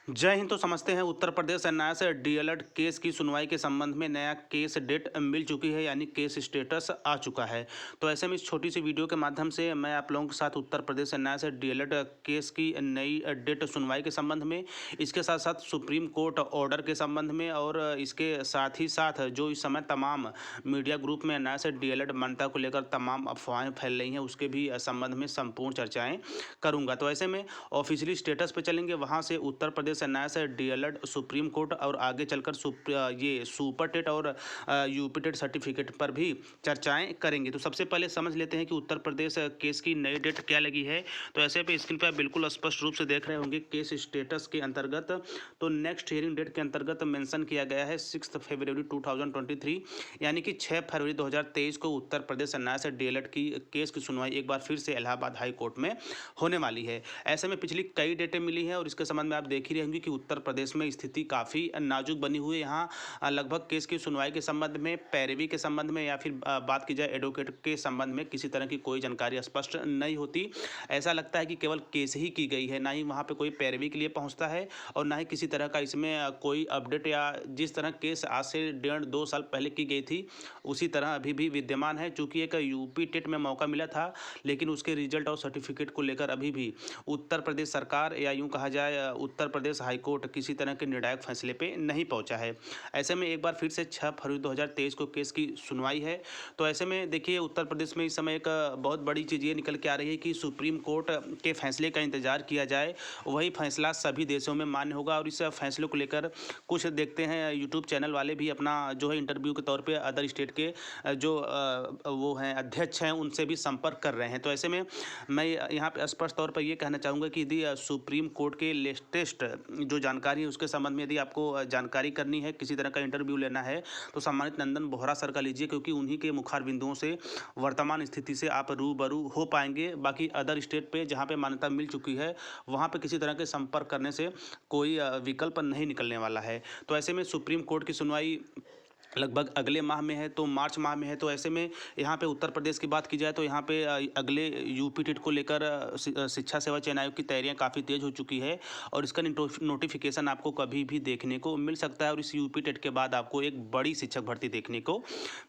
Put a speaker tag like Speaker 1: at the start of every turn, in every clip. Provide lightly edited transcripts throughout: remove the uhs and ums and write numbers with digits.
Speaker 1: जय हिंद। तो समझते हैं उत्तर प्रदेश एनआईए से डीएलएड केस की सुनवाई के संबंध में नया केस डेट मिल चुकी है, यानी केस स्टेटस आ चुका है। तो ऐसे में इस छोटी सी वीडियो के माध्यम से मैं आप लोगों के साथ उत्तर प्रदेश एनआईए से डीएलएड केस की नई डेट सुनवाई के संबंध में, इसके साथ साथ सुप्रीम कोर्ट ऑर्डर के संबंध में और इसके साथ ही साथ जो इस समय तमाम मीडिया ग्रुप में एनआईए से डीएलएड मान्यता को लेकर तमाम अफवाहें फैल रही हैं, उसके भी संबंध में संपूर्ण चर्चाएँ करूँगा। तो ऐसे में ऑफिशियली स्टेटस पे चलेंगे, वहाँ से उत्तर प्रदेश एनआईए से डीएलएड सुप्रीम कोर्ट और आगे चलकर ये सुपर टेट और यूपी टेट सर्टिफिकेट पर भी चर्चाएं करेंगे। तो सबसे पहले समझ लेते हैं कि उत्तर प्रदेश केस की नई डेट क्या लगी है। तो ऐसे पे स्क्रीन पर बिल्कुल स्पष्ट रूप से देख रहे होंगे केस स्टेटस के अंतर्गत। तो नेक्स्ट हियरिंग डेट के अंतर्गत मेंशन किया गया है 6 फरवरी 2023, यानी कि 6 फरवरी 2023 को उत्तर प्रदेश एनआईए से डीएलएड की केस की सुनवाई एक बार फिर से इलाहाबाद हाई कोर्ट में होने वाली है। ऐसे में पिछली कई डेटें मिली हैं और इसके संबंध में आप देख ही रहे होंगे कि उत्तर प्रदेश में स्थिति काफ़ी नाजुक बनी हुई है। यहाँ लगभग केस की सुनवाई के संबंध में, पैरवी के संबंध में या फिर बात की जाए एडवोकेट के संबंध में किसी तरह की कोई जानकारी स्पष्ट नहीं होती। ऐसा लगता है कि केवल केस ही की गई है, ना ही वहाँ पे कोई पैरवी के लिए पहुँचता है और ना ही किसी तरह का इसमें कोई अपडेट, या जिस तरह केस आज से 1.5-2 साल पहले की गई थी उसी तरह अभी भी विद्यमान है। चूँकि एक यूपी टेट में मौका मिला था, लेकिन उसके रिजल्ट और सर्टिफिकेट को लेकर अभी भी उत्तर प्रदेश सरकार या यूं कहा जाए उत्तर प्रदेश हाईकोर्ट किसी तरह के निर्णायक फैसले पे नहीं पहुंचा है। ऐसे में एक बार फिर से 6 फरवरी 2023 को केस की सुनवाई है। तो ऐसे में देखिए उत्तर प्रदेश में इस समय एक बहुत बड़ी चीज़ ये निकल के आ रही है कि सुप्रीम कोर्ट के फैसले का इंतजार किया जाए, वही फैसला सभी देशों में मान्य होगा। और इस फैसले को लेकर कुछ देखते हैं यूट्यूब चैनल वाले भी अपना जो है इंटरव्यू के तौर पर अदर स्टेट के जो वो हैं अध्यक्ष हैं उनसे भी संपर्क कर रहे हैं। तो ऐसे में मैं यहाँ पे स्पष्ट तौर पर ये कहना चाहूँगा कि यदि सुप्रीम कोर्ट के लेटेस्ट जो जानकारी है उसके संबंध में यदि आपको जानकारी करनी है, किसी तरह का इंटरव्यू लेना है, तो सम्मानित नंदन बोहरा सर का लीजिए, क्योंकि उन्हीं के मुखार बिंदुओं से वर्तमान स्थिति से आप रूबरू हो पाएंगे। बाकी अदर स्टेट पे जहाँ पे मान्यता मिल चुकी है वहाँ पे किसी तरह के संपर्क करने से कोई विकल्प नहीं निकलने वाला है। तो ऐसे में सुप्रीम कोर्ट की सुनवाई लगभग अगले माह में है, तो मार्च माह में है। तो ऐसे में यहाँ पे उत्तर प्रदेश की बात की जाए तो यहाँ पे अगले यूपी टेट को लेकर शिक्षा सेवा चयन आयोग की तैयारियाँ काफ़ी तेज़ हो चुकी है और इसका नोटिफिकेशन आपको कभी भी देखने को मिल सकता है। और इस यूपी टेट के बाद आपको एक बड़ी शिक्षक भर्ती देखने को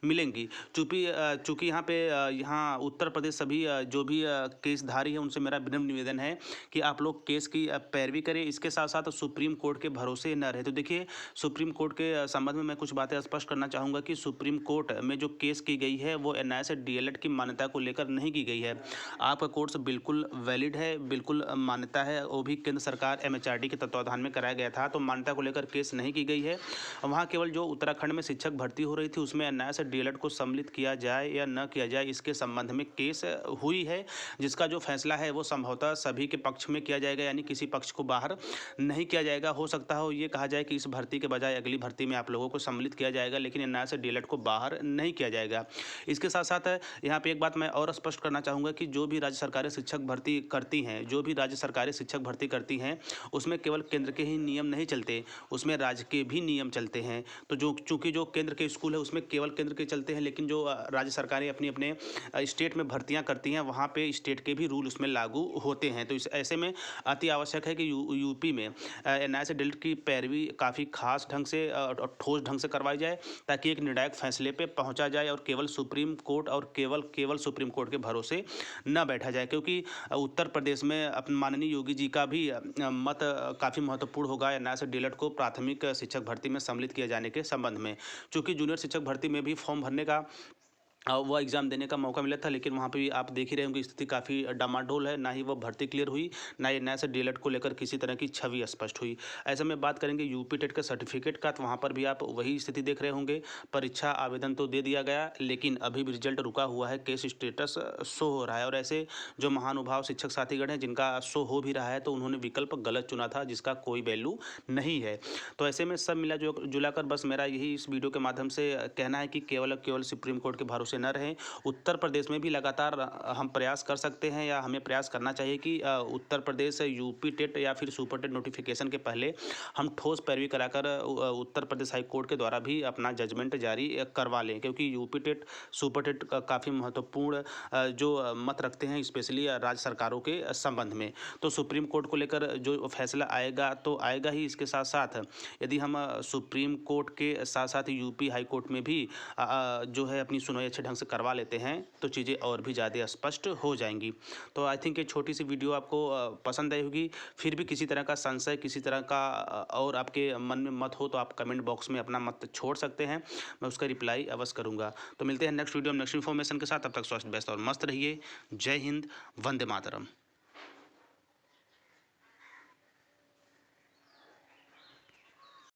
Speaker 1: मिलेंगी। चूँकि यहाँ पे यहाँ उत्तर प्रदेश सभी जो भी केसधारी है उनसे मेरा विनम्र निवेदन है कि आप लोग केस की पैरवी करें, इसके साथ साथ सुप्रीम कोर्ट के भरोसे न रहे। तो देखिए सुप्रीम कोर्ट के संबंध में मैं कुछ बातें स्पष्ट करना चाहूँगा कि सुप्रीम कोर्ट में जो केस की गई है वो एनआईए से डीएलएड की मान्यता को लेकर नहीं की गई है। आपका कोर्स बिल्कुल वैलिड है, बिल्कुल मान्यता है, वो भी केंद्र सरकार एमएचआरडी के तत्वाधान में कराया गया था। तो मान्यता को लेकर केस नहीं की गई है। वहाँ केवल जो उत्तराखंड में शिक्षक भर्ती हो रही थी उसमें एनआईए से डीएलएड को सम्मिलित किया जाए या न किया जाए, इसके संबंध में केस हुई है, जिसका जो फैसला है वो संभवतः सभी के पक्ष में किया जाएगा, यानी किसी पक्ष को बाहर नहीं किया जाएगा। हो सकता है ये कहा जाए कि इस भर्ती के बजाय अगली भर्ती में आप लोगों को सम्मिलित किया जाएगा, लेकिन एनआईए से डीएलएड को बाहर नहीं किया जाएगा। इसके साथ साथ यहाँ पे एक बात मैं और स्पष्ट करना चाहूँगा कि जो भी राज्य सरकारें शिक्षक भर्ती करती हैं, जो भी राज्य सरकारें शिक्षक भर्ती करती हैं, उसमें केवल केंद्र के ही नियम नहीं चलते, उसमें राज्य के भी नियम चलते हैं। तो जो चूँकि जो केंद्र के स्कूल है उसमें केवल केंद्र के चलते हैं, लेकिन जो राज्य सरकारें अपनी अपने स्टेट में भर्तियाँ करती हैं वहाँ पे स्टेट के भी रूल उसमें लागू होते हैं। तो इस ऐसे में अति आवश्यक है कि यूपी में एनआईए से डीएलएड की पैरवी काफ़ी खास ढंग से और ठोस ढंग से करवाई जाए, ताकि एक निर्णायक फैसले पे पहुंचा जाए और केवल सुप्रीम कोर्ट और केवल सुप्रीम कोर्ट के भरोसे न बैठा जाए। क्योंकि उत्तर प्रदेश में अपने माननीय योगी जी का भी मत काफ़ी महत्वपूर्ण होगा एनआईए से डीएलएड को प्राथमिक शिक्षक भर्ती में सम्मिलित किए जाने के संबंध में। चूँकि जूनियर शिक्षक भर्ती में भी फॉर्म भरने का वो एग्ज़ाम देने का मौका मिला था, लेकिन वहाँ पे भी आप देख ही रहे होंगे स्थिति काफ़ी डामाडोल है, ना ही वो भर्ती क्लियर हुई, ना ही एनआईए से डीएलएड को लेकर किसी तरह की छवि स्पष्ट हुई। ऐसे में बात करेंगे यूपी टेट का सर्टिफिकेट का, तो वहाँ पर भी आप वही स्थिति देख रहे होंगे। परीक्षा आवेदन तो दे दिया गया, लेकिन अभी भी रिजल्ट रुका हुआ है, केस स्टेटस शो हो रहा है। और ऐसे जो महानुभाव शिक्षक साथीगण हैं जिनका शो हो भी रहा है, तो उन्होंने विकल्प गलत चुना था जिसका कोई वैल्यू नहीं है। तो ऐसे में सब मिला जुलाकर बस मेरा यही इस वीडियो के माध्यम से कहना है कि केवल सुप्रीम कोर्ट के भरोसे भरोसे न रहें। उत्तर प्रदेश में भी लगातार हम प्रयास कर सकते हैं या हमें प्रयास करना चाहिए कि उत्तर प्रदेश यूपी टेट या फिर सुपर टेट नोटिफिकेशन के पहले हम ठोस पैरवी कराकर उत्तर प्रदेश हाई कोर्ट के द्वारा भी अपना जजमेंट जारी करवा लें, क्योंकि यूपी टेट सुपर टेट काफ़ी महत्वपूर्ण जो मत रखते हैं, स्पेशली राज्य सरकारों के संबंध में। तो सुप्रीम कोर्ट को लेकर जो फैसला आएगा तो आएगा ही, इसके साथ साथ यदि हम सुप्रीम कोर्ट के साथ साथ यूपी हाई कोर्ट में भी जो है अपनी सुनवाई अच्छे ढंग से करवा लेते हैं तो चीज़ें और भी ज़्यादा स्पष्ट हो जाएंगी। तो आई थिंक ये छोटी सी वीडियो आपको पसंद आई होगी। फिर भी किसी तरह का संशय, किसी तरह का और आपके मन में मत हो तो आप कमेंट बॉक्स में अपना मत छोड़ सकते हैं, मैं उसका रिप्लाई अवश्य करूँगा। तो मिलते हैं नेक्स्ट वीडियो में नेक्स्ट इन्फॉर्मेशन के साथ। तब तक स्वस्थ, व्यस्त और मस्त रहिए। जय हिंद, वंदे मातरम।